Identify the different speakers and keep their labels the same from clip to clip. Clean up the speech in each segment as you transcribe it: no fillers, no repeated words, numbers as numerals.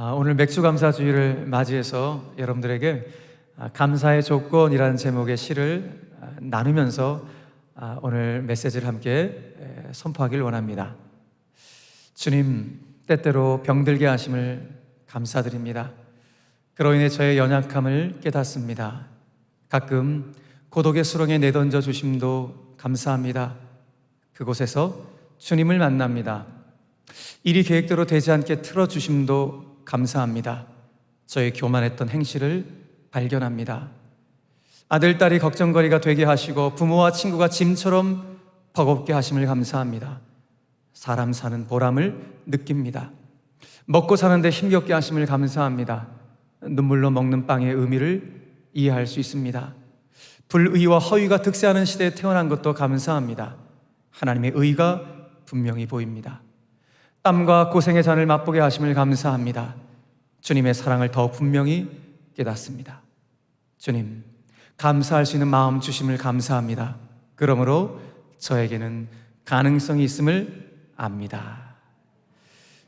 Speaker 1: 오늘 맥주감사주의를 맞이해서 여러분들에게 감사의 조건이라는 제목의 시를 나누면서 오늘 메시지를 함께 선포하길 원합니다. 주님, 때때로 병들게 하심을 감사드립니다. 그로 인해 저의 연약함을 깨닫습니다. 가끔 고독의 수렁에 내던져 주심도 감사합니다. 그곳에서 주님을 만납니다. 일이 계획대로 되지 않게 틀어주심도 감사합니다. 저의 교만했던 행실을 발견합니다. 아들, 딸이 걱정거리가 되게 하시고 부모와 친구가 짐처럼 버겁게 하심을 감사합니다. 사람 사는 보람을 느낍니다. 먹고 사는데 힘겹게 하심을 감사합니다. 눈물로 먹는 빵의 의미를 이해할 수 있습니다. 불의와 허위가 득세하는 시대에 태어난 것도 감사합니다. 하나님의 의가 분명히 보입니다. 땀과 고생의 잔을 맛보게 하심을 감사합니다. 주님의 사랑을 더욱 분명히 깨닫습니다. 주님, 감사할 수 있는 마음 주심을 감사합니다. 그러므로 저에게는 가능성이 있음을 압니다.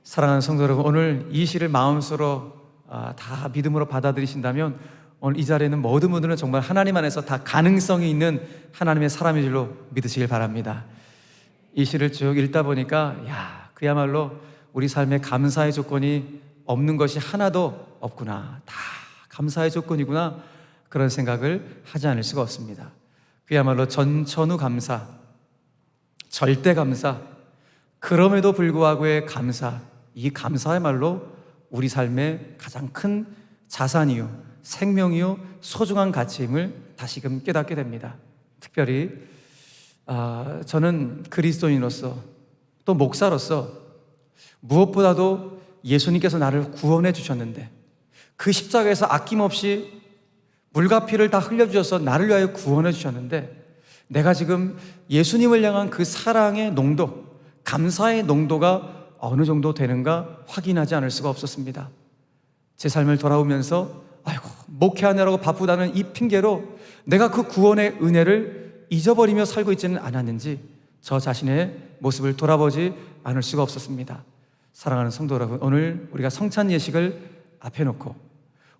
Speaker 1: 사랑하는 성도 여러분, 오늘 이 시를 마음속으로 다 믿음으로 받아들이신다면 오늘 이 자리에는 모든 분들은 정말 하나님 안에서 다 가능성이 있는 하나님의 사람인 줄로 믿으시길 바랍니다. 이 시를 쭉 읽다 보니까 그야말로 우리 삶에 감사의 조건이 없는 것이 하나도 없구나, 다 감사의 조건이구나, 그런 생각을 하지 않을 수가 없습니다. 그야말로 전천후 감사, 절대 감사, 그럼에도 불구하고의 감사, 이 감사야말로 우리 삶의 가장 큰 자산이요, 생명이요, 소중한 가치임을 다시금 깨닫게 됩니다. 특별히 저는 그리스도인으로서 또 목사로서 무엇보다도 예수님께서 나를 구원해 주셨는데 그 십자가에서 아낌없이 물과 피를 다 흘려주셔서 나를 위하여 구원해 주셨는데 내가 지금 예수님을 향한 그 사랑의 농도, 감사의 농도가 어느 정도 되는가 확인하지 않을 수가 없었습니다. 제 삶을 돌아보면서 목회하느라고 바쁘다는 이 핑계로 내가 그 구원의 은혜를 잊어버리며 살고 있지는 않았는지 저 자신의 모습을 돌아보지 않을 수가 없었습니다. 사랑하는 성도 여러분, 오늘 우리가 성찬 예식을 앞에 놓고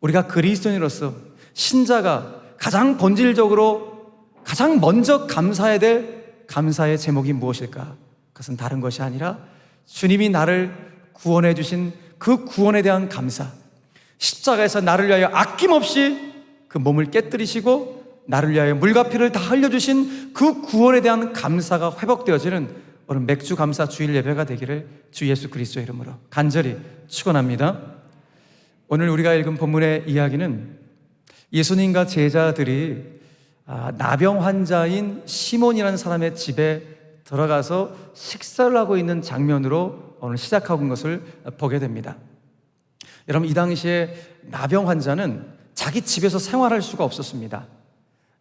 Speaker 1: 우리가 그리스도인으로서 신자가 가장 본질적으로 가장 먼저 감사해야 될 감사의 제목이 무엇일까? 그것은 다른 것이 아니라 주님이 나를 구원해 주신 그 구원에 대한 감사, 십자가에서 나를 위하여 아낌없이 그 몸을 깨뜨리시고 나를 위하여 물과 피를 다 흘려주신 그 구원에 대한 감사가 회복되어지는 오늘 맥주 감사 주일 예배가 되기를 주 예수 그리스도의 이름으로 간절히 축원합니다. 오늘 우리가 읽은 본문의 이야기는 예수님과 제자들이 나병 환자인 시몬이라는 사람의 집에 들어가서 식사를 하고 있는 장면으로 오늘 시작하고 있는 것을 보게 됩니다. 여러분, 이 당시에 나병 환자는 자기 집에서 생활할 수가 없었습니다.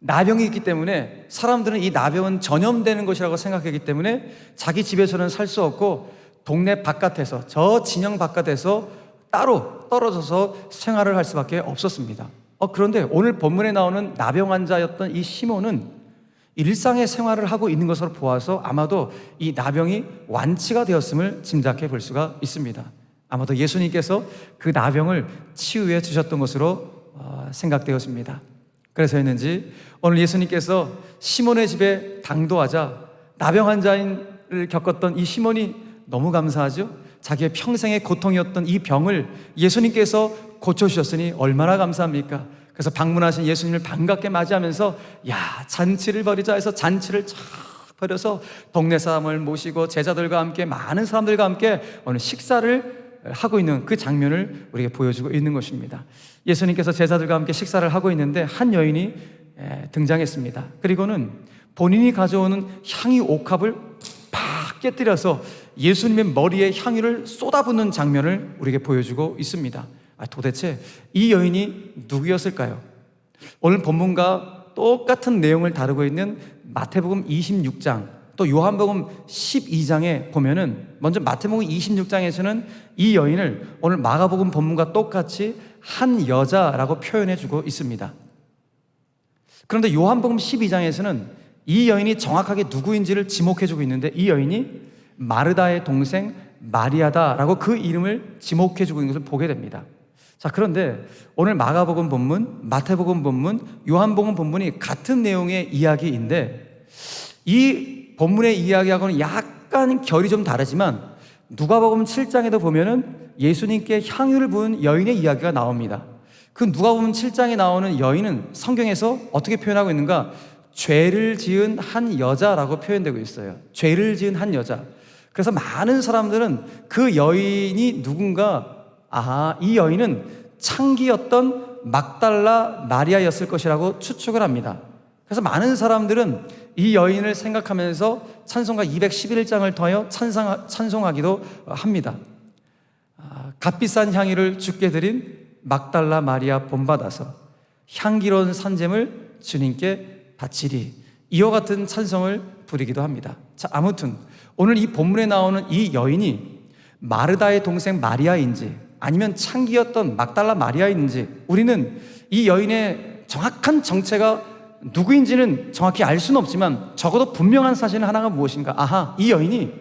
Speaker 1: 나병이 있기 때문에 사람들은 이 나병은 전염되는 것이라고 생각하기 때문에 자기 집에서는 살 수 없고 동네 바깥에서, 저 진영 바깥에서 따로 떨어져서 생활을 할 수밖에 없었습니다. 그런데 오늘 본문에 나오는 나병 환자였던 이 시몬은 일상의 생활을 하고 있는 것으로 보아서 아마도 이 나병이 완치가 되었음을 짐작해 볼 수가 있습니다. 아마도 예수님께서 그 나병을 치유해 주셨던 것으로 생각되었습니다. 그래서였는지 오늘 예수님께서 시몬의 집에 당도하자 나병 환자를 겪었던 이 시몬이 너무 감사하죠. 자기의 평생의 고통이었던 이 병을 예수님께서 고쳐주셨으니 얼마나 감사합니까? 그래서 방문하신 예수님을 반갑게 맞이하면서 잔치를 벌이자 해서 잔치를 쫙 벌여서 동네 사람을 모시고 제자들과 함께 많은 사람들과 함께 오늘 식사를 하고 있는 그 장면을 우리에게 보여주고 있는 것입니다. 예수님께서 제자들과 함께 식사를 하고 있는데 한 여인이 등장했습니다. 그리고는 본인이 가져오는 향유 옥합을 팍 깨뜨려서 예수님의 머리에 향유를 쏟아붓는 장면을 우리에게 보여주고 있습니다. 도대체 이 여인이 누구였을까요? 오늘 본문과 똑같은 내용을 다루고 있는 마태복음 26장 또 요한복음 12장에 보면은 먼저 마태복음 26장에서는 이 여인을 오늘 마가복음 본문과 똑같이 한 여자라고 표현해주고 있습니다. 그런데 요한복음 12장에서는 이 여인이 정확하게 누구인지를 지목해주고 있는데 이 여인이 마르다의 동생 마리아다라고 그 이름을 지목해 주고 있는 것을 보게 됩니다. 자, 그런데 오늘 마가복음 본문, 마태복음 본문, 요한복음 본문이 같은 내용의 이야기인데 이 본문의 이야기하고는 약간 결이 좀 다르지만 누가복음 7장에도 보면은 예수님께 향유를 부은 여인의 이야기가 나옵니다. 그 누가복음 7장에 나오는 여인은 성경에서 어떻게 표현하고 있는가? 죄를 지은 한 여자라고 표현되고 있어요. 죄를 지은 한 여자. 그래서 많은 사람들은 그 여인이 누군가, 이 여인은 창기였던 막달라 마리아였을 것이라고 추측을 합니다. 그래서 많은 사람들은 이 여인을 생각하면서 찬송가 211장을 통하여 찬송하기도 합니다. 값비싼 향유를 주께 드린 막달라 마리아 본받아서 향기로운 산잼을 주님께 바치리, 이와 같은 찬송을 부르기도 합니다. 자, 아무튼 오늘 이 본문에 나오는 이 여인이 마르다의 동생 마리아인지 아니면 창기였던 막달라 마리아인지 우리는 이 여인의 정확한 정체가 누구인지는 정확히 알 수는 없지만 적어도 분명한 사실은 하나가 무엇인가? 이 여인이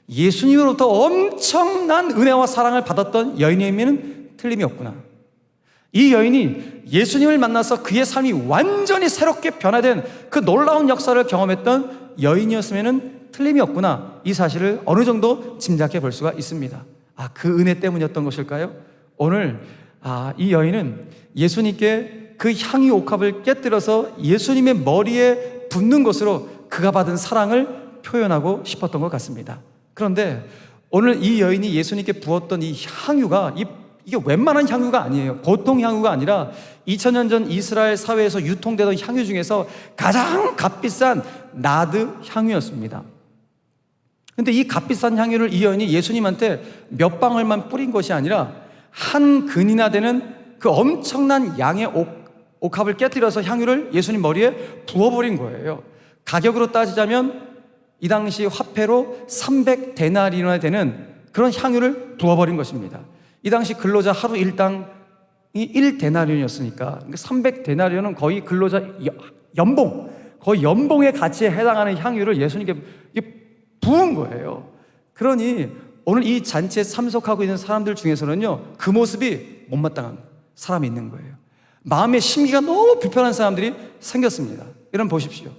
Speaker 1: 예수님으로부터 엄청난 은혜와 사랑을 받았던 여인임에는 틀림이 없구나. 이 여인이 예수님을 만나서 그의 삶이 완전히 새롭게 변화된 그 놀라운 역사를 경험했던 여인이었으면 틀림이 없구나. 이 사실을 어느 정도 짐작해 볼 수가 있습니다. 그 은혜 때문이었던 것일까요? 오늘 이 여인은 예수님께 그 향유 옥합을 깨뜨려서 예수님의 머리에 붓는 것으로 그가 받은 사랑을 표현하고 싶었던 것 같습니다. 그런데 오늘 이 여인이 예수님께 부었던 이 향유가 이게 웬만한 향유가 아니에요. 보통 향유가 아니라 2000년 전 이스라엘 사회에서 유통되던 향유 중에서 가장 값비싼 나드 향유였습니다. 근데 이 값비싼 향유를 이 여인이 예수님한테 몇 방울만 뿌린 것이 아니라 한 근이나 되는 그 엄청난 양의 옥합을 깨뜨려서 향유를 예수님 머리에 부어버린 거예요. 가격으로 따지자면 이 당시 화폐로 300데나리온이 되는 그런 향유를 부어버린 것입니다. 이 당시 근로자 하루 일당이 1데나리온이었으니까 300데나리온은 거의 근로자 연봉, 거의 연봉의 가치에 해당하는 향유를 예수님께 부은 거예요. 그러니 오늘 이 잔치에 참석하고 있는 사람들 중에서는요, 그 모습이 못마땅한 사람이 있는 거예요. 마음의 심기가 너무 불편한 사람들이 생겼습니다. 여러분 보십시오.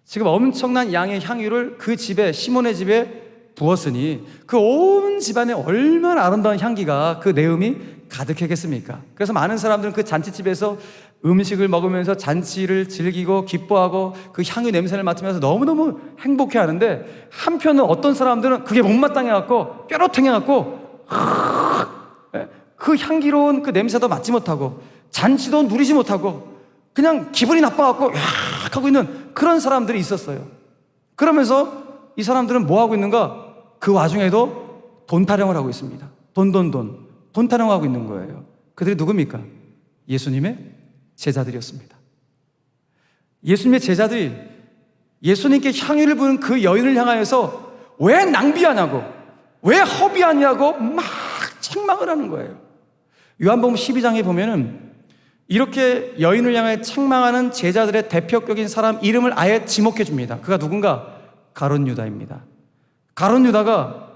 Speaker 1: 지금 엄청난 양의 향유를 그 집에, 시몬의 집에 부었으니 그 온 집안에 얼마나 아름다운 향기가, 그 내음이 가득했겠습니까? 그래서 많은 사람들은 그 잔치집에서 음식을 먹으면서 잔치를 즐기고 기뻐하고 그 향유 냄새를 맡으면서 너무너무 행복해 하는데, 한편은 어떤 사람들은 그게 못마땅해갖고 뾰로통해갖고 그 향기로운 그 냄새도 맡지 못하고 잔치도 누리지 못하고 그냥 기분이 나빠갖고 으악 하고 있는 그런 사람들이 있었어요. 그러면서 이 사람들은 뭐 하고 있는가? 그 와중에도 돈 타령을 하고 있습니다. 돈 타령하고 있는 거예요. 그들이 누굽니까? 예수님의 제자들이었습니다. 예수님의 제자들이 예수님께 향유를 부은 그 여인을 향하여서 왜 낭비하냐고, 왜 허비하냐고 막 책망을 하는 거예요. 요한복음 12장에 보면은 이렇게 여인을 향해 책망하는 제자들의 대표격인 사람 이름을 아예 지목해 줍니다. 그가 누군가? 가룟 유다입니다. 가룟 유다가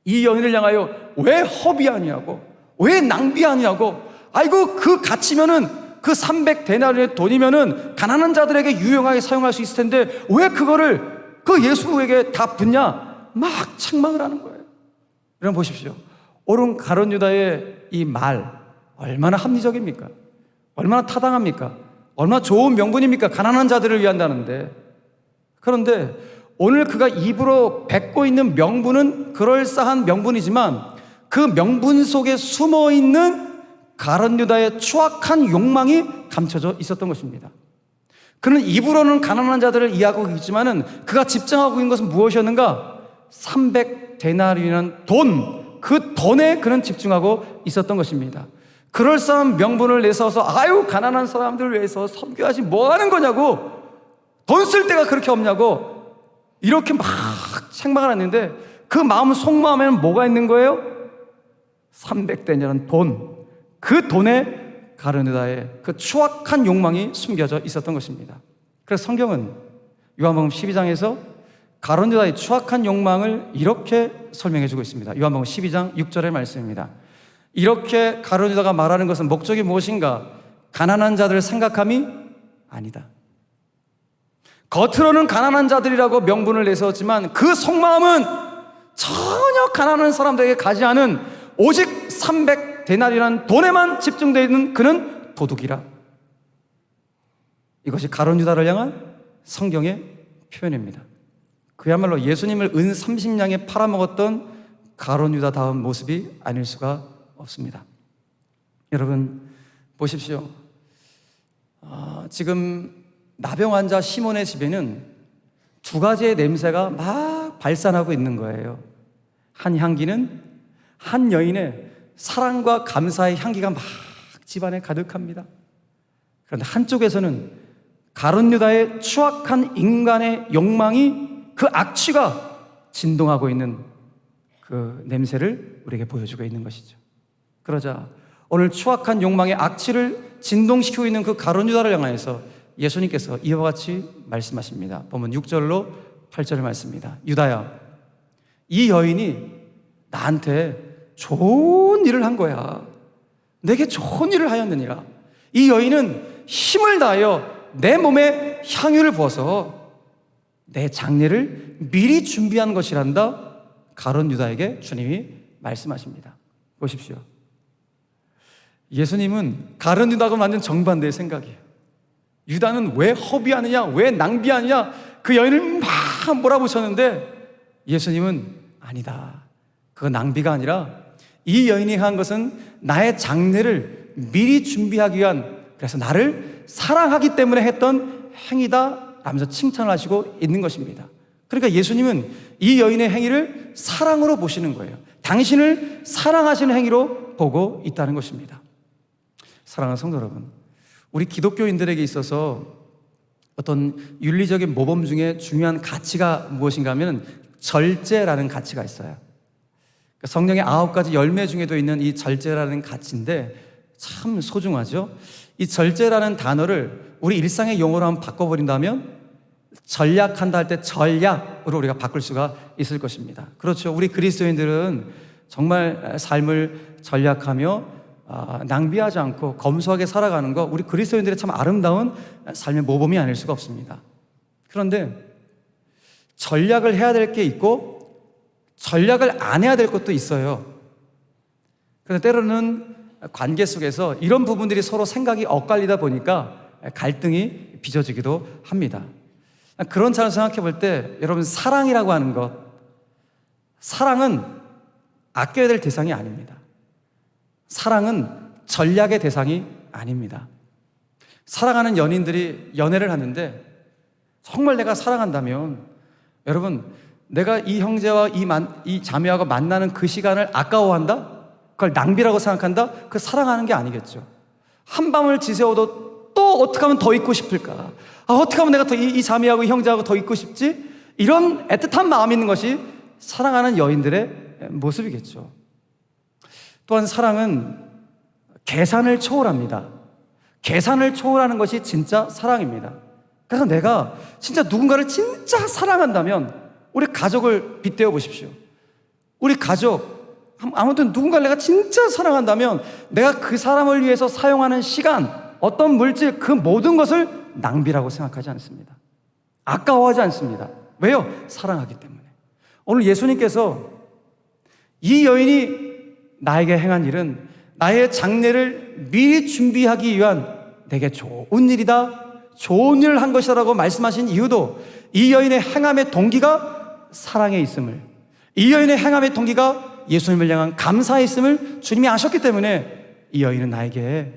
Speaker 1: 이 여인을 향하여 왜 허비하냐고, 왜 낭비하냐고, 아이고 그 가치면은 그 300데나리온의 돈이면은 가난한 자들에게 유용하게 사용할 수 있을 텐데 왜 그거를 그 예수에게 다 붓냐, 막 책망을 하는 거예요. 여러분 보십시오. 오른 가룟 유다의 이 말 얼마나 합리적입니까? 얼마나 타당합니까? 얼마나 좋은 명분입니까? 가난한 자들을 위한다는데. 그런데 오늘 그가 입으로 뱉고 있는 명분은 그럴싸한 명분이지만 그 명분 속에 숨어있는 가룟 유다의 추악한 욕망이 감춰져 있었던 것입니다. 그는 입으로는 가난한 자들을 이해하고 있지만은 그가 집중하고 있는 것은 무엇이었는가? 300데나리온이라는 돈, 그 돈에 그는 집중하고 있었던 것입니다. 그럴싸한 명분을 내세워서 아유 가난한 사람들을 위해서 섬겨야지 뭐 하는 거냐고, 돈 쓸 데가 그렇게 없냐고 이렇게 막 책망을 했는데 그 마음 속마음에는 뭐가 있는 거예요? 300데나리온 돈, 그 돈에 가룟 유다의 그 추악한 욕망이 숨겨져 있었던 것입니다. 그래서 성경은 요한복음 12장에서 가룟 유다의 추악한 욕망을 이렇게 설명해 주고 있습니다. 요한복음 12장 6절의 말씀입니다. 이렇게 가룟 유다가 말하는 것은 목적이 무엇인가? 가난한 자들을 생각함이 아니다. 겉으로는 가난한 자들이라고 명분을 내세웠지만 그 속마음은 전혀 가난한 사람들에게 가지 않은 오직 300데나리라는 돈에만 집중되어 있는 그는 도둑이라. 이것이 가룟 유다를 향한 성경의 표현입니다. 그야말로 예수님을 은 30냥에 팔아먹었던 가룟 유다다운 모습이 아닐 수가 없습니다. 여러분 보십시오. 지금 나병 환자 시몬의 집에는 두 가지의 냄새가 막 발산하고 있는 거예요. 한 향기는 한 여인의 사랑과 감사의 향기가 막 집안에 가득합니다. 그런데 한쪽에서는 가룟 유다의 추악한 인간의 욕망이, 그 악취가 진동하고 있는 그 냄새를 우리에게 보여주고 있는 것이죠. 그러자 오늘 추악한 욕망의 악취를 진동시키고 있는 그 가룟 유다를 향하여서 예수님께서 이와 같이 말씀하십니다. 보면 6절로 8절의 말씀입니다. 유다야, 이 여인이 나한테 좋은 일을 한 거야. 내게 좋은 일을 하였느니라. 이 여인은 힘을 다하여 내 몸에 향유를 부어서 내 장례를 미리 준비한 것이란다. 가룟 유다에게 주님이 말씀하십니다. 보십시오. 예수님은 가룟 유다가 만든 정반대의 생각이에요. 유다는 왜 허비하느냐, 왜 낭비하느냐, 그 여인을 막 몰아붙였는데 예수님은 아니다. 그건 낭비가 아니라 이 여인이 한 것은 나의 장례를 미리 준비하기 위한, 그래서 나를 사랑하기 때문에 했던 행위다 라면서 칭찬을 하시고 있는 것입니다. 그러니까 예수님은 이 여인의 행위를 사랑으로 보시는 거예요. 당신을 사랑하시는 행위로 보고 있다는 것입니다. 사랑하는 성도 여러분, 우리 기독교인들에게 있어서 어떤 윤리적인 모범 중에 중요한 가치가 무엇인가 하면 절제라는 가치가 있어요. 성령의 9가지 열매 중에도 있는 이 절제라는 가치인데 참 소중하죠. 이 절제라는 단어를 우리 일상의 용어로 한번 바꿔버린다면 전략한다 할 때 전략으로 우리가 바꿀 수가 있을 것입니다. 그렇죠. 우리 그리스도인들은 정말 삶을 전략하며 낭비하지 않고 검소하게 살아가는 거, 우리 그리스도인들의 참 아름다운 삶의 모범이 아닐 수가 없습니다. 그런데 전략을 해야 될 게 있고 전략을 안 해야 될 것도 있어요. 그런데 때로는 관계 속에서 이런 부분들이 서로 생각이 엇갈리다 보니까 갈등이 빚어지기도 합니다. 그런 차원에서 생각해 볼 때 여러분, 사랑이라고 하는 것, 사랑은 아껴야 될 대상이 아닙니다. 사랑은 전략의 대상이 아닙니다. 사랑하는 연인들이 연애를 하는데 정말 내가 사랑한다면 여러분, 내가 이 형제와 이 자매하고 만나는 그 시간을 아까워한다? 그걸 낭비라고 생각한다? 그 사랑하는 게 아니겠죠. 한밤을 지새워도 또 어떻게 하면 더 있고 싶을까? 어떻게 하면 내가 더 이 자매하고 이 형제하고 더 있고 싶지? 이런 애틋한 마음이 있는 것이 사랑하는 여인들의 모습이겠죠. 또한 사랑은 계산을 초월합니다. 계산을 초월하는 것이 진짜 사랑입니다. 그래서 내가 진짜 누군가를 진짜 사랑한다면 우리 가족을 빗대어 보십시오. 우리 가족, 아무튼 누군가를 내가 진짜 사랑한다면 내가 그 사람을 위해서 사용하는 시간, 어떤 물질, 그 모든 것을 낭비라고 생각하지 않습니다. 아까워하지 않습니다. 왜요? 사랑하기 때문에. 오늘 예수님께서 이 여인이 나에게 행한 일은 나의 장례를 미리 준비하기 위한 내게 좋은 일이다, 좋은 일을 한 것이라고 말씀하신 이유도 이 여인의 행함의 동기가 사랑에 있음을, 이 여인의 행함의 동기가 예수님을 향한 감사에 있음을 주님이 아셨기 때문에 이 여인은 나에게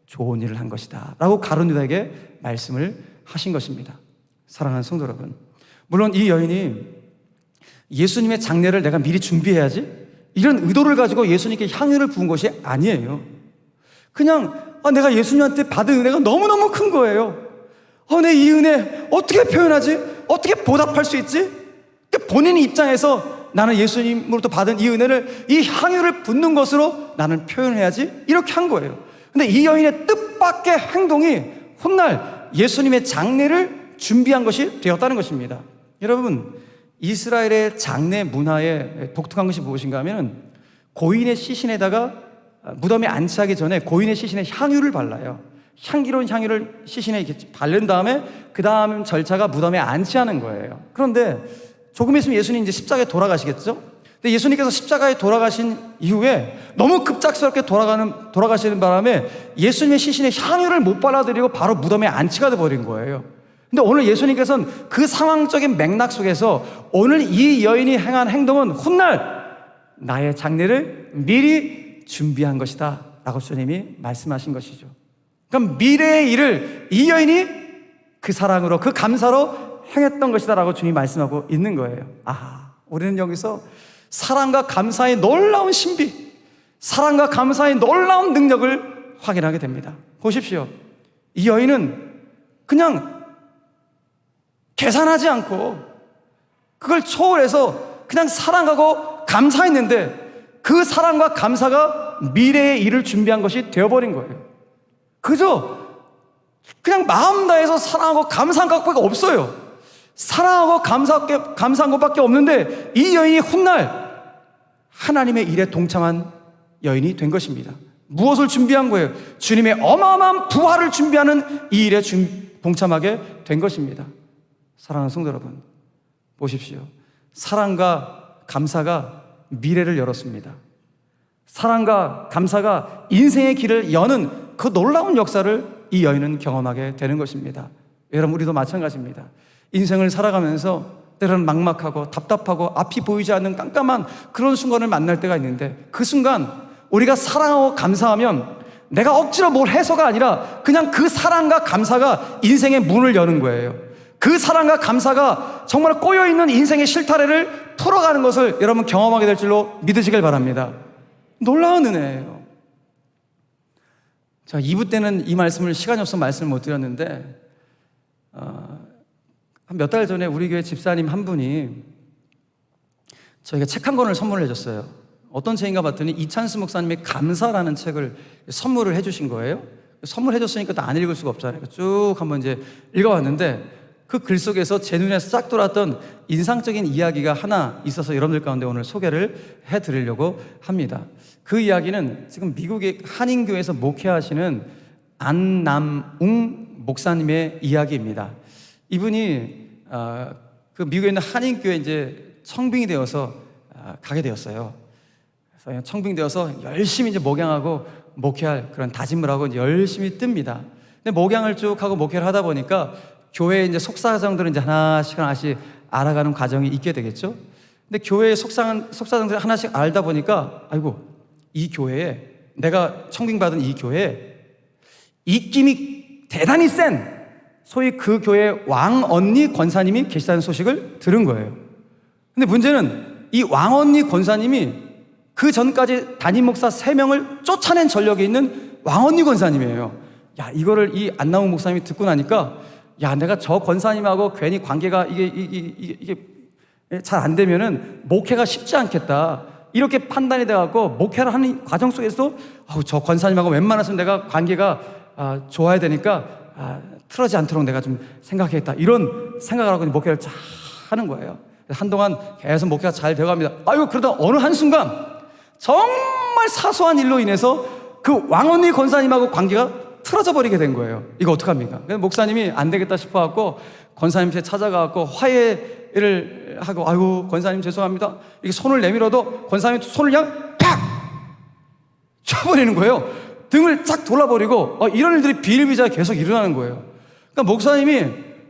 Speaker 1: 좋은 일을 한 것이다 라고 가룟 유다에게 말씀을 하신 것입니다. 사랑하는 성도 여러분, 물론 이 여인이 예수님의 장례를 내가 미리 준비해야지 이런 의도를 가지고 예수님께 향유를 부은 것이 아니에요. 그냥 내가 예수님한테 받은 은혜가 너무너무 큰 거예요. 내 이 은혜 어떻게 표현하지? 어떻게 보답할 수 있지? 본인의 입장에서 나는 예수님으로부터 받은 이 은혜를 이 향유를 붓는 것으로 나는 표현해야지, 이렇게 한 거예요. 근데 이 여인의 뜻밖의 행동이 훗날 예수님의 장례를 준비한 것이 되었다는 것입니다. 여러분, 이스라엘의 장례 문화의 독특한 것이 무엇인가 하면 고인의 시신에다가 무덤에 안치하기 전에 고인의 시신에 향유를 발라요. 향기로운 향유를 시신에 이렇게 바른 다음에 그 다음 절차가 무덤에 안치하는 거예요. 그런데 조금 있으면 예수님 이제 십자가에 돌아가시겠죠? 근데 예수님께서 십자가에 돌아가신 이후에 너무 급작스럽게 돌아가시는 바람에 예수님의 시신에 향유를 못 발라드리고 바로 무덤에 안치가 돼버린 거예요. 근데 오늘 예수님께서는 그 상황적인 맥락 속에서 오늘 이 여인이 행한 행동은 훗날 나의 장례를 미리 준비한 것이다 라고 주님이 말씀하신 것이죠. 그럼 미래의 일을 이 여인이 그 사랑으로 그 감사로 행했던 것이다 라고 주님이 말씀하고 있는 거예요. 우리는 여기서 사랑과 감사의 놀라운 신비, 사랑과 감사의 놀라운 능력을 확인하게 됩니다. 보십시오. 이 여인은 그냥 계산하지 않고 그걸 초월해서 그냥 사랑하고 감사했는데 그 사랑과 감사가 미래의 일을 준비한 것이 되어버린 거예요. 그저 그냥 마음 다해서 사랑하고 감사한 것밖에 없어요. 사랑하고 감사한 것밖에 없는데 이 여인이 훗날 하나님의 일에 동참한 여인이 된 것입니다. 무엇을 준비한 거예요? 주님의 어마어마한 부활을 준비하는 이 일에 동참하게 된 것입니다. 사랑하는 성도 여러분, 보십시오. 사랑과 감사가 미래를 열었습니다. 사랑과 감사가 인생의 길을 여는 그 놀라운 역사를 이 여인은 경험하게 되는 것입니다. 여러분, 우리도 마찬가지입니다. 인생을 살아가면서 때로는 막막하고 답답하고 앞이 보이지 않는 깜깜한 그런 순간을 만날 때가 있는데 그 순간 우리가 사랑하고 감사하면 내가 억지로 뭘 해서가 아니라 그냥 그 사랑과 감사가 인생의 문을 여는 거예요. 그 사랑과 감사가 정말 꼬여있는 인생의 실타래를 풀어가는 것을 여러분 경험하게 될 줄로 믿으시길 바랍니다. 놀라운 은혜예요. 자, 2부 때는 이 말씀을 시간이 없어서 말씀을 못 드렸는데 한 몇 달 전에 우리 교회 집사님 한 분이 저희가 책 한 권을 선물을 해줬어요. 어떤 책인가 봤더니 이찬수 목사님의 감사라는 책을 선물을 해주신 거예요. 선물해줬으니까 또 안 읽을 수가 없잖아요. 쭉 한번 이제 읽어봤는데 그 글 속에서 제 눈에 싹 돌았던 인상적인 이야기가 하나 있어서 여러분들 가운데 오늘 소개를 해드리려고 합니다. 그 이야기는 지금 미국의 한인교회에서 목회하시는 안남웅 목사님의 이야기입니다. 이분이 그 미국에 있는 한인교회 이제 청빙이 되어서 가게 되었어요. 그래서 청빙되어서 열심히 이제 목양하고 목회할 그런 다짐을 하고 이제 열심히 뜹니다. 근데 목양을 쭉 하고 목회를 하다 보니까 교회 이제 속사정들은 이제 하나씩 알아가는 과정이 있게 되겠죠. 근데 교회의 속사정들을 하나씩 알다 보니까 아이고, 이 교회에 내가 청빙받은 이 교회에 입김이 대단히 센 소위 그 교회 왕언니 권사님이 계시다는 소식을 들은 거예요. 근데 문제는 이 왕언니 권사님이 그 전까지 담임 목사 3명을 쫓아낸 전력이 있는 왕언니 권사님이에요. 야, 이거를 이 안나운 목사님이 듣고 나니까 야, 내가 저 권사님하고 괜히 관계가 이게 잘 안 되면은 목회가 쉽지 않겠다. 이렇게 판단이 돼갖고 목회를 하는 과정 속에서 저 권사님하고 웬만해서 내가 관계가 좋아야 되니까 틀어지지 않도록 내가 좀 생각했다. 이런 생각을 하고 목회를 잘 하는 거예요. 한동안 계속 목회가 잘 되어갑니다. 아이고, 그러다 어느 한순간 정말 사소한 일로 인해서 그 왕언니 권사님하고 관계가 틀어져 버리게 된 거예요. 이거 어떡합니까? 그래서 목사님이 안 되겠다 싶어갖고 권사님께 찾아가갖고 화해를 하고 아이고, 권사님 죄송합니다. 이렇게 손을 내밀어도 권사님이 손을 그냥 팍! 쳐버리는 거예요. 등을 쫙 돌아버리고 이런 일들이 비일비재하게 계속 일어나는 거예요. 그러니까 목사님이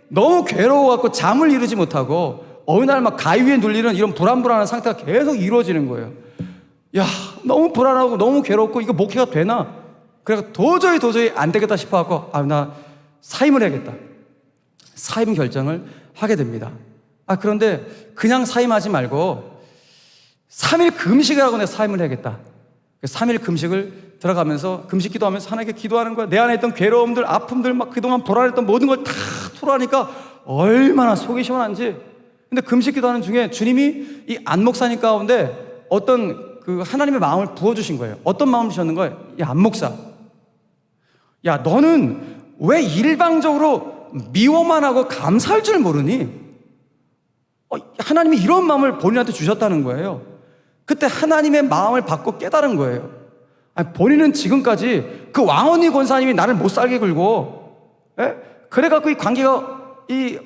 Speaker 1: 너무 괴로워갖고 잠을 이루지 못하고 어느 날 막 가위 위에 눌리는 이런 불안한 상태가 계속 이루어지는 거예요. 야, 너무 불안하고 너무 괴롭고 이거 목회가 되나? 그래서 도저히 안 되겠다 싶어갖고 나 사임을 해야겠다. 사임 결정을 하게 됩니다. 그런데 그냥 사임하지 말고 3일 금식을 하고 내가 사임을 해야겠다. 3일 금식을 들어가면서 금식 기도하면서 하나님께 기도하는 거야. 내 안에 있던 괴로움들, 아픔들, 막 그동안 불안했던 모든 걸 다 토로하니까 얼마나 속이 시원한지. 근데 금식 기도하는 중에 주님이 이 안 목사님 가운데 어떤 그 하나님의 마음을 부어주신 거예요. 어떤 마음을 주셨는 거예요? 야, 안 목사, 야, 너는 왜 일방적으로 미워만 하고 감사할 줄 모르니? 하나님이 이런 마음을 본인한테 주셨다는 거예요. 그때 하나님의 마음을 받고 깨달은 거예요. 본인은 지금까지 그 왕언니 권사님이 나를 못 살게 굴고, 그래갖고 이 관계가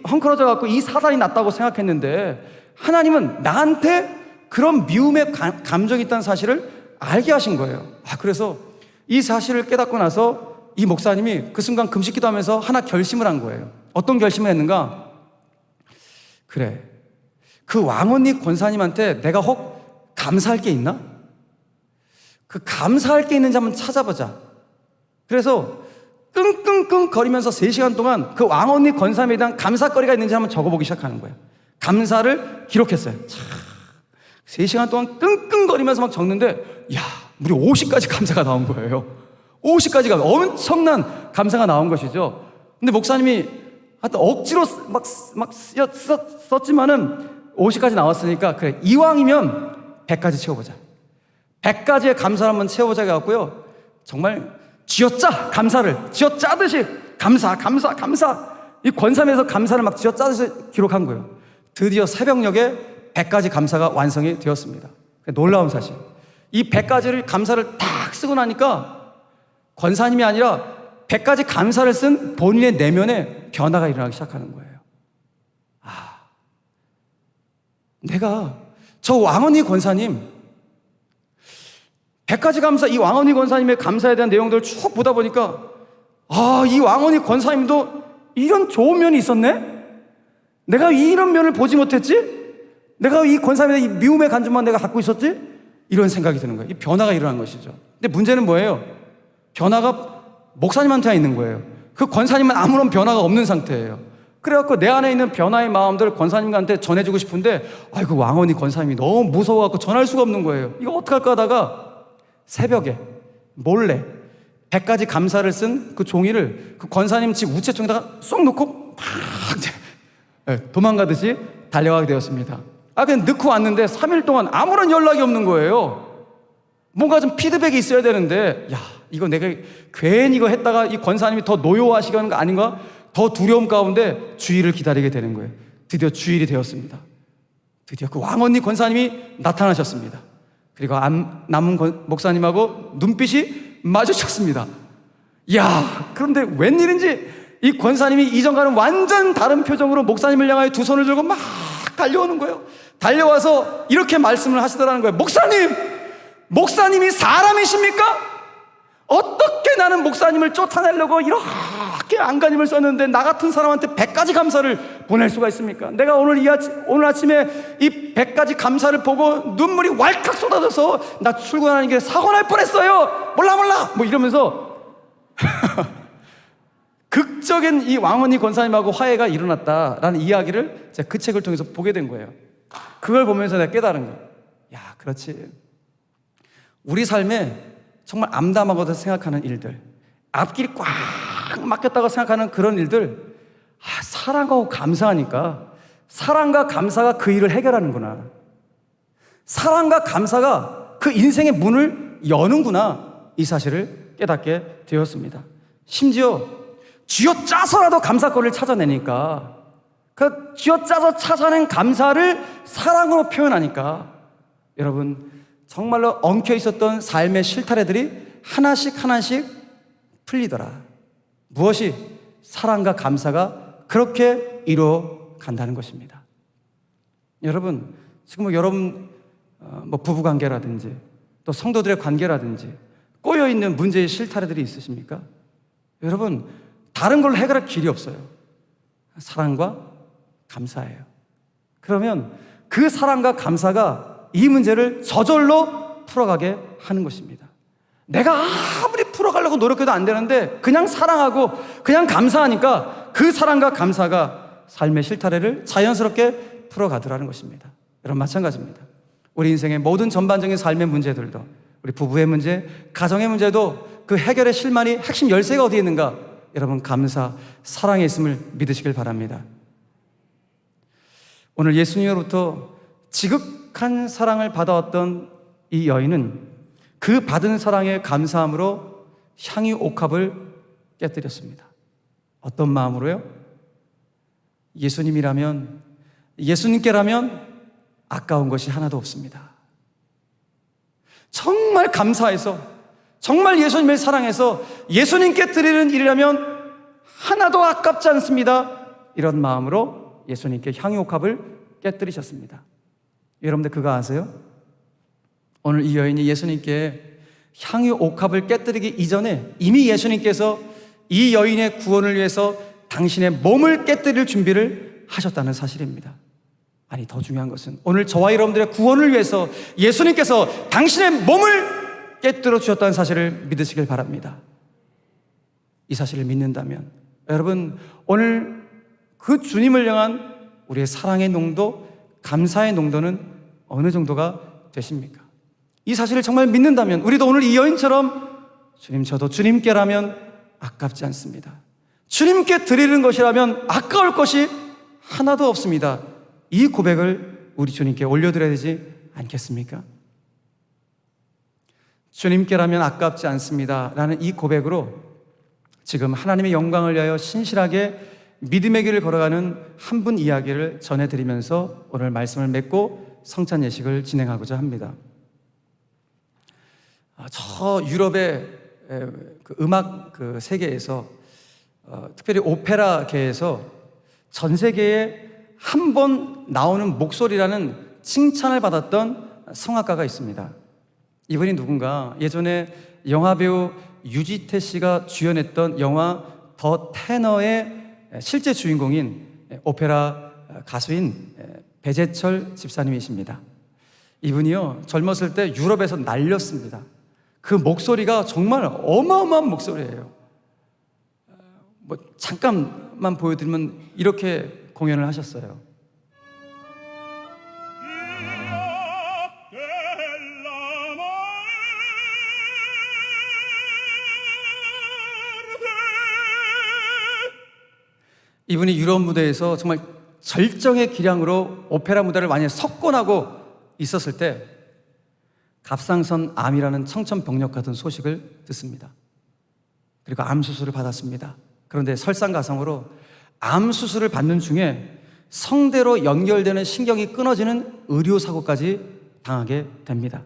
Speaker 1: 헝클어져 갖고 이 사단이 났다고 생각했는데, 하나님은 나한테 그런 미움의 감정이 있다는 사실을 알게 하신 거예요. 그래서 이 사실을 깨닫고 나서 이 목사님이 그 순간 금식 기도하면서 하나 결심을 한 거예요. 어떤 결심을 했는가? 그래, 그 왕언니 권사님한테 내가 혹 감사할 게 있나? 그 감사할 게 있는지 한번 찾아보자. 그래서 끙끙끙 거리면서 3시간 동안 그 왕언니 권사님에 대한 감사거리가 있는지 한번 적어보기 시작하는 거예요. 감사를 기록했어요. 3시간 동안 끙끙거리면서 막 적는데, 무려 50가지 감사가 나온 거예요. 50가지가 엄청난 감사가 나온 것이죠. 근데 목사님이 하여튼 억지로 막 썼지만은 50가지 나왔으니까, 그래, 이왕이면 100가지 채워보자. 100가지의 감사를 한번 채워보자 해갖고요, 정말 쥐어짜, 감사를 쥐어짜듯이 감사 이 권사면에서 감사를 막 쥐어짜듯이 기록한 거예요. 드디어 새벽녘에 100가지 감사가 완성이 되었습니다. 놀라운 사실, 이 100가지를 감사를 딱 쓰고 나니까 권사님이 아니라 100가지 감사를 쓴 본인의 내면에 변화가 일어나기 시작하는 거예요. 내가 저 왕언니 권사님 100가지 감사, 이 왕언니 권사님의 감사에 대한 내용들을 쭉 보다 보니까, 이 왕언니 권사님도 이런 좋은 면이 있었네? 내가 이런 면을 보지 못했지? 내가 이 권사님의 이 미움의 감정만 내가 갖고 있었지? 이런 생각이 드는 거예요. 이 변화가 일어난 것이죠. 근데 문제는 뭐예요? 변화가 목사님한테 있는 거예요. 그 권사님은 아무런 변화가 없는 상태예요. 그래갖고 내 안에 있는 변화의 마음들을 권사님한테 전해주고 싶은데, 그 왕언니 권사님이 너무 무서워갖고 전할 수가 없는 거예요. 이거 어떡할까 하다가 새벽에 몰래 100가지 감사를 쓴 그 종이를 그 권사님 집 우체통에다가 쏙 넣고 막 도망가듯이 달려가게 되었습니다. 그냥 넣고 왔는데 3일 동안 아무런 연락이 없는 거예요. 뭔가 좀 피드백이 있어야 되는데, 이거 내가 괜히 이거 했다가 이 권사님이 더 노여워하시는 거 아닌가? 더 두려움 가운데 주일을 기다리게 되는 거예요. 드디어 주일이 되었습니다. 드디어 그 왕언니 권사님이 나타나셨습니다. 그리고 남은 목사님하고 눈빛이 마주쳤습니다. 그런데 웬일인지 이 권사님이 이전과는 완전 다른 표정으로 목사님을 향하여 두 손을 들고 막 달려오는 거예요. 달려와서 이렇게 말씀을 하시더라는 거예요. 목사님이 사람이십니까? 어떻게 나는 목사님을 쫓아내려고 이렇게 안간힘을 썼는데 나 같은 사람한테 100가지 감사를 보낼 수가 있습니까? 내가 오늘 아침에 이 100가지 감사를 보고 눈물이 왈칵 쏟아져서 나 출근하는 게 사고 날 뻔했어요. 몰라 뭐 이러면서 극적인 이 왕언니 권사님하고 화해가 일어났다라는 이야기를 제가 그 책을 통해서 보게 된 거예요. 그걸 보면서 내가 깨달은 거예요. 그렇지, 우리 삶에 정말 암담하고도 생각하는 일들, 앞길이 꽉 막혔다고 생각하는 그런 일들, 사랑하고 감사하니까 사랑과 감사가 그 일을 해결하는구나. 사랑과 감사가 그 인생의 문을 여는구나. 이 사실을 깨닫게 되었습니다. 심지어 쥐어짜서라도 감사거리를 찾아내니까, 그 쥐어짜서 찾아낸 감사를 사랑으로 표현하니까, 여러분 정말로 엉켜 있었던 삶의 실타래들이 하나씩 풀리더라. 무엇이? 사랑과 감사가 그렇게 이루어 간다는 것입니다. 여러분, 지금 여러분 부부관계라든지 또 성도들의 관계라든지 꼬여있는 문제의 실타래들이 있으십니까? 여러분, 다른 걸로 해결할 길이 없어요. 사랑과 감사예요. 그러면 그 사랑과 감사가 이 문제를 저절로 풀어가게 하는 것입니다. 내가 아무리 풀어가려고 노력해도 안 되는데 그냥 사랑하고 그냥 감사하니까 그 사랑과 감사가 삶의 실타래를 자연스럽게 풀어가더라는 것입니다. 여러분, 마찬가지입니다. 우리 인생의 모든 전반적인 삶의 문제들도, 우리 부부의 문제, 가정의 문제도 그 해결의 실마리, 핵심 열쇠가 어디에 있는가? 여러분, 감사, 사랑에 있음을 믿으시길 바랍니다. 오늘 예수님으로부터 지극한 사랑을 받아왔던 이 여인은 그 받은 사랑에 감사함으로 향유 옥합을 깨뜨렸습니다. 어떤 마음으로요? 예수님이라면 예수님께라면 아까운 것이 하나도 없습니다. 정말 감사해서, 정말 예수님을 사랑해서 예수님께 드리는 일이라면 하나도 아깝지 않습니다. 이런 마음으로 예수님께 향유옥합을 깨뜨리셨습니다. 여러분들 그거 아세요? 오늘 이 여인이 예수님께 향유옥합을 깨뜨리기 이전에 이미 예수님께서 이 여인의 구원을 위해서 당신의 몸을 깨뜨릴 준비를 하셨다는 사실입니다. 아니, 더 중요한 것은 오늘 저와 여러분들의 구원을 위해서 예수님께서 당신의 몸을 깨뜨려 주셨다는 사실을 믿으시길 바랍니다. 이 사실을 믿는다면 여러분, 오늘 그 주님을 향한 우리의 사랑의 농도, 감사의 농도는 어느 정도가 되십니까? 이 사실을 정말 믿는다면 우리도 오늘 이 여인처럼 주님, 저도 주님께라면 아깝지 않습니다. 주님께 드리는 것이라면 아까울 것이 하나도 없습니다. 이 고백을 우리 주님께 올려드려야 되지 않겠습니까? 주님께라면 아깝지 않습니다 라는 이 고백으로 지금 하나님의 영광을 위하여 신실하게 믿음의 길을 걸어가는 한 분 이야기를 전해드리면서 오늘 말씀을 맺고 성찬 예식을 진행하고자 합니다. 저 유럽의 그 음악 그 세계에서 특별히 오페라계에서 전 세계에 한 번 나오는 목소리라는 칭찬을 받았던 성악가가 있습니다. 이분이 누군가 예전에 영화배우 유지태 씨가 주연했던 영화 더 테너의 실제 주인공인 오페라 가수인 배재철 집사님이십니다. 이분이요, 젊었을 때 유럽에서 날렸습니다. 그 목소리가 정말 어마어마한 목소리예요. 뭐 잠깐만 보여드리면 이렇게 공연을 하셨어요. 이분이 유럽 무대에서 정말 절정의 기량으로 오페라 무대를 많이 석권하고 있었을 때 갑상선 암이라는 청천벽력 같은 소식을 듣습니다. 그리고 암 수술을 받았습니다. 그런데 설상가상으로 암 수술을 받는 중에 성대로 연결되는 신경이 끊어지는 의료사고까지 당하게 됩니다.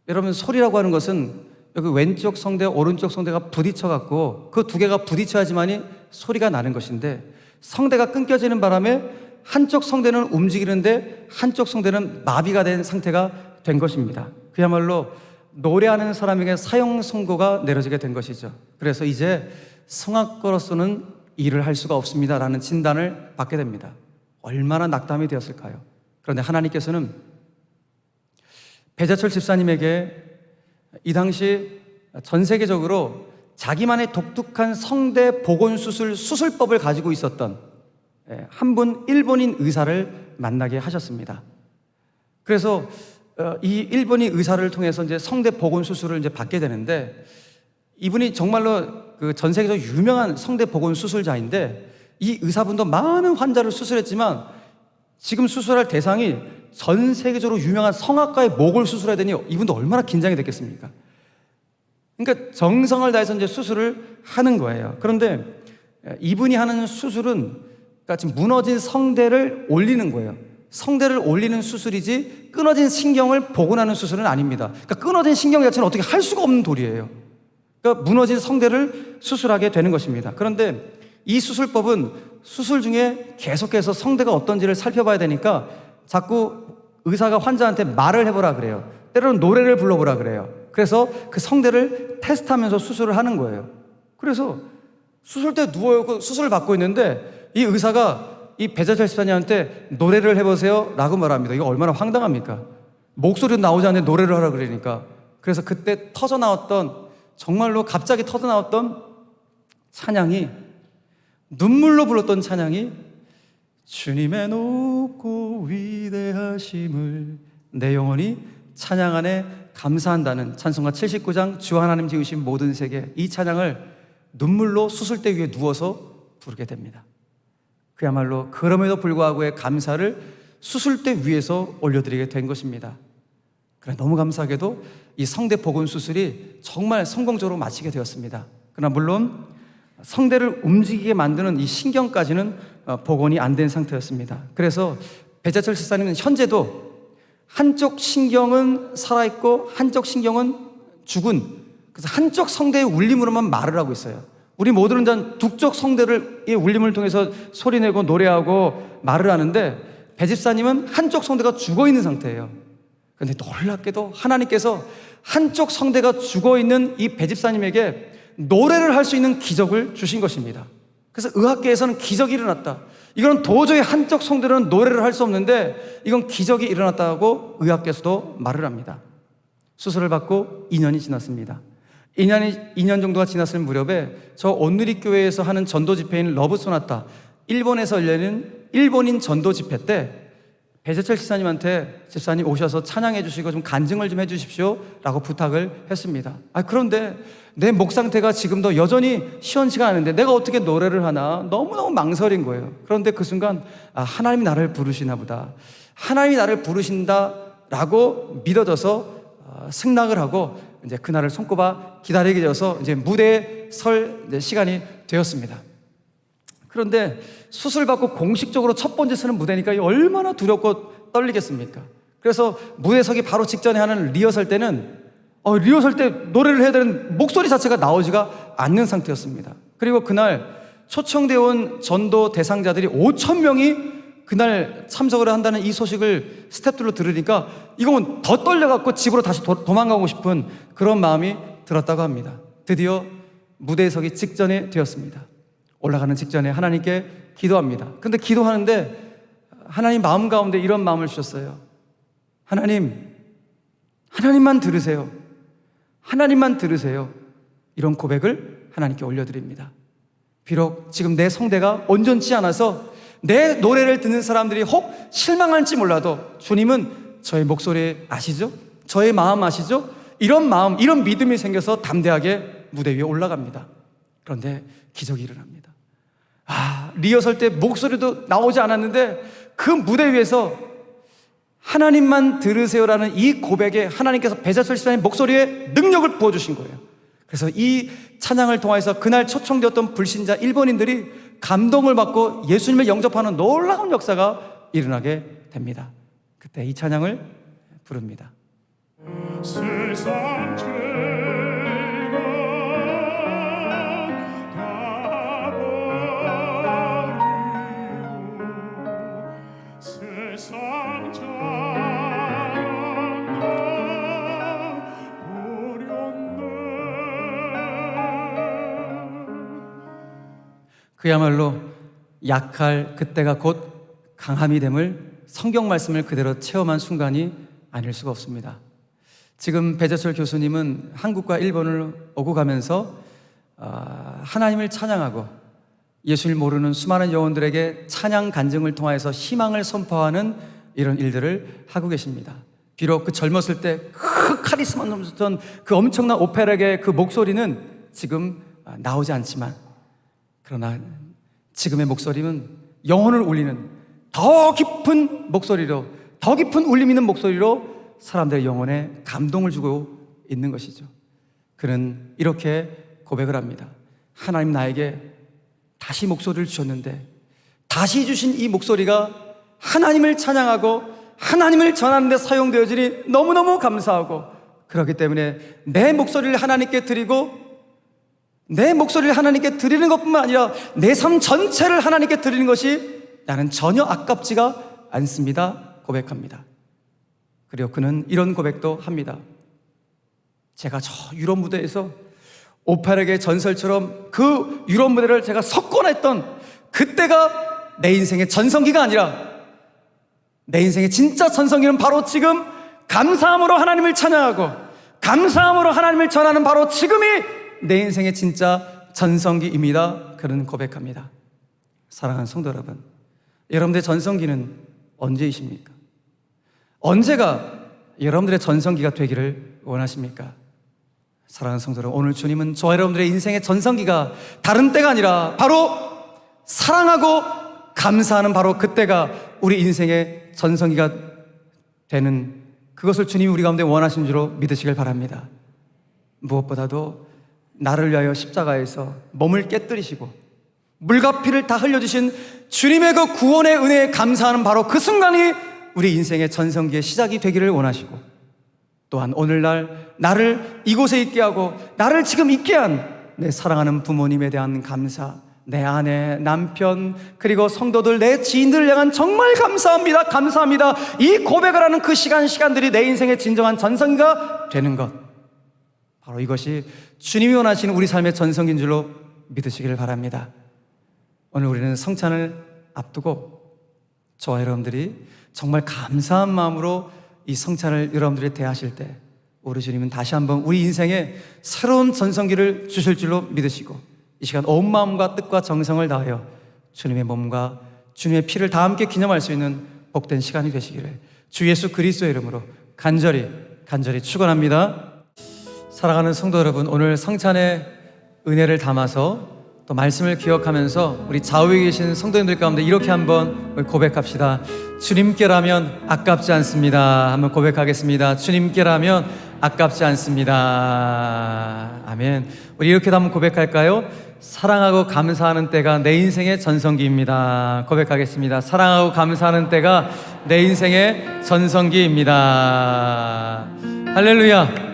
Speaker 1: 여러분, 소리라고 하는 것은 여기 왼쪽 성대, 오른쪽 성대가 부딪혀갖고 그 두 개가 부딪혀야지만이 소리가 나는 것인데, 성대가 끊겨지는 바람에 한쪽 성대는 움직이는데 한쪽 성대는 마비가 된 상태가 된 것입니다. 그야말로 노래하는 사람에게 사형 선고가 내려지게 된 것이죠. 그래서 이제 성악가로서는 일을 할 수가 없습니다라는 진단을 받게 됩니다. 얼마나 낙담이 되었을까요? 그런데 하나님께서는 배재철 집사님에게 이 당시 전 세계적으로 자기만의 독특한 성대 복원 수술법을 가지고 있었던 한 분 일본인 의사를 만나게 하셨습니다. 그래서 이 일본인 의사를 통해서 이제 성대 복원 수술을 이제 받게 되는데, 이분이 정말로 그 전 세계적으로 유명한 성대 복원 수술자인데, 이 의사분도 많은 환자를 수술했지만 지금 수술할 대상이 전 세계적으로 유명한 성악가의 목을 수술해야 되니 이분도 얼마나 긴장이 됐겠습니까? 그러니까 정성을 다해서 이제 수술을 하는 거예요. 그런데 이분이 하는 수술은 그러니까 지금 무너진 성대를 올리는 거예요. 성대를 올리는 수술이지 끊어진 신경을 복원하는 수술은 아닙니다. 그러니까 끊어진 신경 자체는 어떻게 할 수가 없는 도리예요. 그러니까 무너진 성대를 수술하게 되는 것입니다. 그런데 이 수술법은 수술 중에 계속해서 성대가 어떤지를 살펴봐야 되니까 자꾸 의사가 환자한테 말을 해보라 그래요. 때로는 노래를 불러보라 그래요. 그래서 그 성대를 테스트하면서 수술을 하는 거예요. 그래서 수술대 누워있고 수술을 받고 있는데 이 의사가 이 배재철 집사님한테 노래를 해보세요 라고 말합니다. 이거 얼마나 황당합니까? 목소리도 나오지 않는데 노래를 하라 그러니까. 그래서 그때 터져나왔던, 정말로 갑자기 터져나왔던 찬양이, 눈물로 불렀던 찬양이 주님의 높고 위대하심을 내 영혼이 찬양 안에 감사한다는 찬송가 79장 주 하나님 지으신 모든 세계, 이 찬양을 눈물로 수술대 위에 누워서 부르게 됩니다. 그야말로 그럼에도 불구하고의 감사를 수술대 위에서 올려드리게 된 것입니다. 그래, 너무 감사하게도 이 성대 복원 수술이 정말 성공적으로 마치게 되었습니다. 그러나 물론 성대를 움직이게 만드는 이 신경까지는 복원이 안 된 상태였습니다. 그래서 배재철 집사님은 현재도 한쪽 신경은 살아있고 한쪽 신경은 죽은, 그래서 한쪽 성대의 울림으로만 말을 하고 있어요. 우리 모두는 단 두 쪽 성대의 울림을 통해서 소리내고 노래하고 말을 하는데 배 집사님은 한쪽 성대가 죽어있는 상태예요. 그런데 놀랍게도 하나님께서 한쪽 성대가 죽어있는 이 배 집사님에게 노래를 할 수 있는 기적을 주신 것입니다. 그래서 의학계에서는 기적이 일어났다, 이건 도저히 한쪽 성대로는 노래를 할 수 없는데 이건 기적이 일어났다고 의학계에서도 말을 합니다. 수술을 받고 2년이 지났습니다. 2년 정도가 지났을 무렵에 저 온누리 교회에서 하는 전도 집회인 러브 소나타, 일본에서 열리는 일본인 전도 집회 때 배재철 집사님한테 집사님 오셔서 찬양해 주시고 좀 간증을 좀 해 주십시오 라고 부탁을 했습니다. 그런데 내 목 상태가 지금도 여전히 시원치가 않은데 내가 어떻게 노래를 하나 너무너무 망설인 거예요. 그런데 그 순간 하나님이 나를 부르시나 보다, 하나님이 나를 부르신다 라고 믿어져서 승낙을 하고 이제 그날을 손꼽아 기다리게 되어서 이제 무대에 설 시간이 되었습니다. 그런데 수술 받고 공식적으로 첫 번째 서는 무대니까 얼마나 두렵고 떨리겠습니까? 그래서 무대 서기 바로 직전에 하는 리허설 때는 리허설 때 노래를 해야 되는 목소리 자체가 나오지가 않는 상태였습니다. 그리고 그날 초청되어 온 전도 대상자들이 5,000명이 그날 참석을 한다는 이 소식을 스태프들로 들으니까 이건 더 떨려갖고 집으로 다시 도망가고 싶은 그런 마음이 들었다고 합니다. 드디어 무대에 서기 직전에 되었습니다. 올라가는 직전에 하나님께 기도합니다. 근데 기도하는데 하나님 마음 가운데 이런 마음을 주셨어요. 하나님만 들으세요. 하나님만 들으세요. 이런 고백을 하나님께 올려드립니다. 비록 지금 내 성대가 온전치 않아서 내 노래를 듣는 사람들이 혹 실망할지 몰라도 주님은 저의 목소리 아시죠? 저의 마음 아시죠? 이런 마음, 이런 믿음이 생겨서 담대하게 무대 위에 올라갑니다. 그런데 기적이 일어납니다. 리허설 때 목소리도 나오지 않았는데 그 무대 위에서 하나님만 들으세요라는 이 고백에 하나님께서 배재철 집사님 목소리에 능력을 부어주신 거예요. 그래서 이 찬양을 통해서 그날 초청되었던 불신자 일본인들이 감동을 받고 예수님을 영접하는 놀라운 역사가 일어나게 됩니다. 그때 이 찬양을 부릅니다.
Speaker 2: 세상 죄가 다 버리고 세상 자랑과 버렸네.
Speaker 1: 그야말로 약할 그때가 곧 강함이 됨을 성경 말씀을 그대로 체험한 순간이 아닐 수가 없습니다. 지금 배재철 교수님은 한국과 일본을 오고 가면서 하나님을 찬양하고 예수를 모르는 수많은 영혼들에게 찬양 간증을 통해서 희망을 선포하는 이런 일들을 하고 계십니다. 비록 그 젊었을 때 그 카리스마 넘쳤던 그 엄청난 오페라계의 그 목소리는 지금 나오지 않지만, 그러나 지금의 목소리는 영혼을 울리는 더 깊은 목소리로, 더 깊은 울림 있는 목소리로 사람들의 영혼에 감동을 주고 있는 것이죠. 그는 이렇게 고백을 합니다. 하나님 나에게 다시 목소리를 주셨는데 다시 주신 이 목소리가 하나님을 찬양하고 하나님을 전하는 데 사용되어지니 너무너무 감사하고, 그렇기 때문에 내 목소리를 하나님께 드리고 내 목소리를 하나님께 드리는 것뿐만 아니라 내 삶 전체를 하나님께 드리는 것이 나는 전혀 아깝지가 않습니다 고백합니다. 그리고 그는 이런 고백도 합니다. 제가 저 유럽 무대에서 오페라계의 전설처럼 그 유럽 무대를 제가 석권했던 그때가 내 인생의 전성기가 아니라 내 인생의 진짜 전성기는 바로 지금 감사함으로 하나님을 찬양하고 감사함으로 하나님을 전하는 바로 지금이 내 인생의 진짜 전성기입니다. 그는 고백합니다. 사랑하는 성도 여러분, 여러분들의 전성기는 언제이십니까? 언제가 여러분들의 전성기가 되기를 원하십니까? 사랑하는 성도 여러분, 오늘 주님은 저와 여러분들의 인생의 전성기가 다른 때가 아니라 바로 사랑하고 감사하는 바로 그때가 우리 인생의 전성기가 되는 그것을 주님이 우리 가운데 원하신 줄로 믿으시길 바랍니다. 무엇보다도 나를 위하여 십자가에서 몸을 깨뜨리시고 물과 피를 다 흘려주신 주님의 그 구원의 은혜에 감사하는 바로 그 순간이 우리 인생의 전성기의 시작이 되기를 원하시고, 또한 오늘날 나를 이곳에 있게 하고 나를 지금 있게 한 내 사랑하는 부모님에 대한 감사, 내 아내, 남편, 그리고 성도들, 내 지인들을 향한 정말 감사합니다, 감사합니다, 이 고백을 하는 그 시간들이 내 인생의 진정한 전성기가 되는 것, 바로 이것이 주님이 원하시는 우리 삶의 전성기인 줄로 믿으시기를 바랍니다. 오늘 우리는 성찬을 앞두고 저와 여러분들이 정말 감사한 마음으로 이 성찬을 여러분들이 대하실 때 우리 주님은 다시 한번 우리 인생에 새로운 전성기를 주실 줄로 믿으시고, 이 시간 온 마음과 뜻과 정성을 다하여 주님의 몸과 주님의 피를 다 함께 기념할 수 있는 복된 시간이 되시기를 주 예수 그리스도의 이름으로 간절히 축원합니다. 사랑하는 성도 여러분, 오늘 성찬의 은혜를 담아서 또 말씀을 기억하면서 우리 좌우에 계신 성도님들 가운데 이렇게 한번 고백합시다. 주님께라면 아깝지 않습니다. 한번 고백하겠습니다. 주님께라면 아깝지 않습니다. 아멘. 우리 이렇게도 한번 고백할까요? 사랑하고 감사하는 때가 내 인생의 전성기입니다. 고백하겠습니다. 사랑하고 감사하는 때가 내 인생의 전성기입니다. 할렐루야.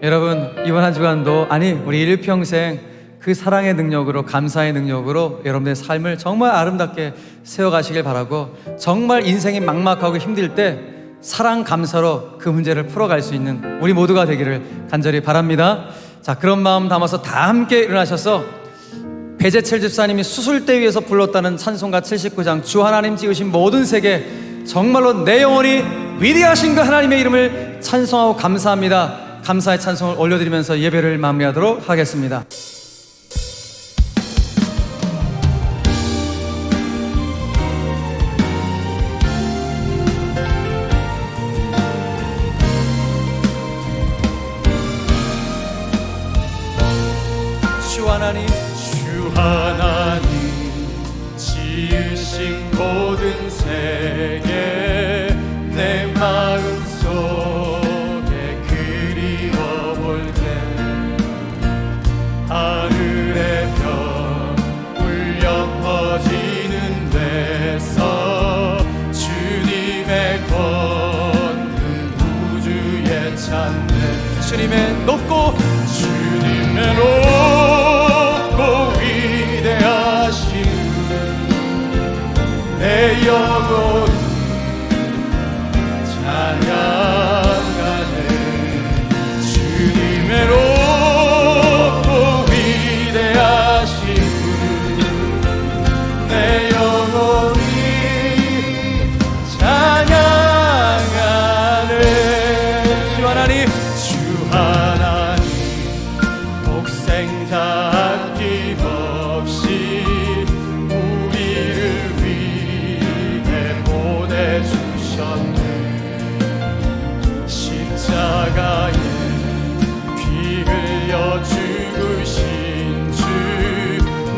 Speaker 1: 여러분, 이번 한 주간도, 아니 우리 일평생 그 사랑의 능력으로, 감사의 능력으로 여러분의 삶을 정말 아름답게 세워가시길 바라고, 정말 인생이 막막하고 힘들 때 사랑 감사로 그 문제를 풀어갈 수 있는 우리 모두가 되기를 간절히 바랍니다. 자, 그런 마음 담아서 다 함께 일어나셔서 배재철 집사님이 수술대 위에서 불렀다는 찬송가 79장 주 하나님 지으신 모든 세계, 정말로 내 영혼이 위대하신 그 하나님의 이름을 찬송하고 감사합니다. 감사의 찬송을 올려드리면서 예배를 마무리하도록 하겠습니다.
Speaker 2: 주 하나님 지으신 모든 세계 내 마음속에 그리워볼 때 하늘의 별 울려 퍼지는 데서 주님의 권능 우주에 찬네. 주님의 높고 위대하심 내 영혼 찬양하네. 주님의 높고 위대하심 내 영혼이 찬양하네. 주 하나님 독생자 아낌없이 우리를 위해 보내주셨네. 십자가에 피 흘려 죽으신 주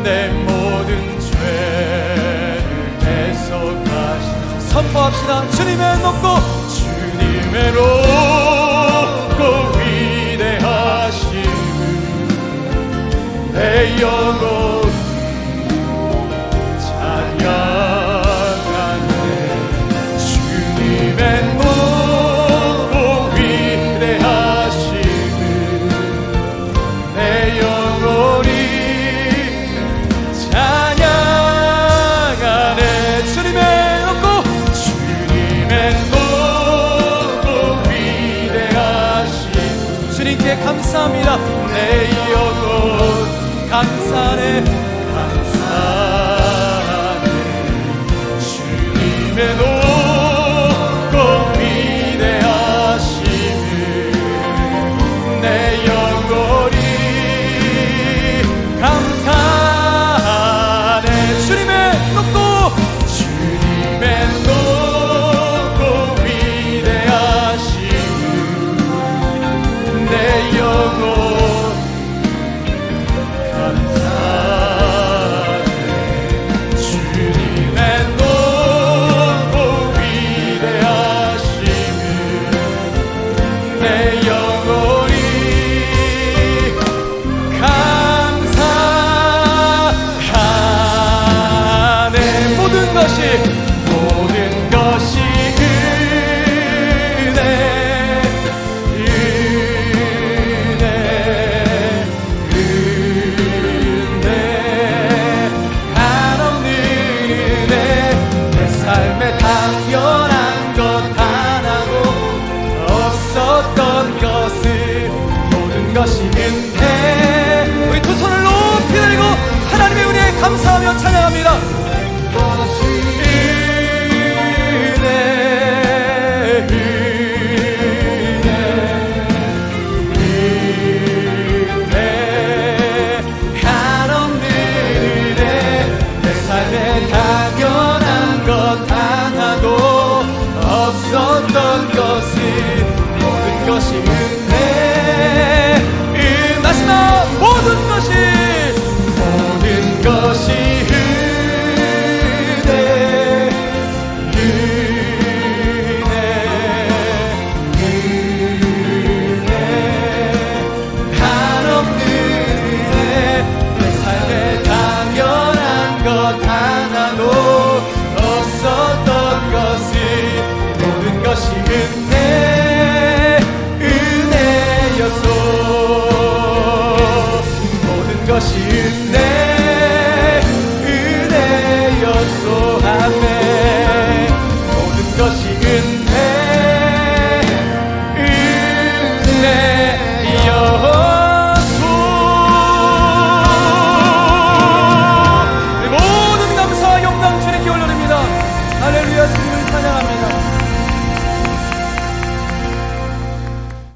Speaker 2: 내 모든 죄를 대속하신. 선포합시다. 주님의 높고 위대하심 내 영혼 찬양하네. 주님의 높고 위대하심을 내 영혼이 찬양하네. 주님의 높고 위대하심 주님께 감사합니다.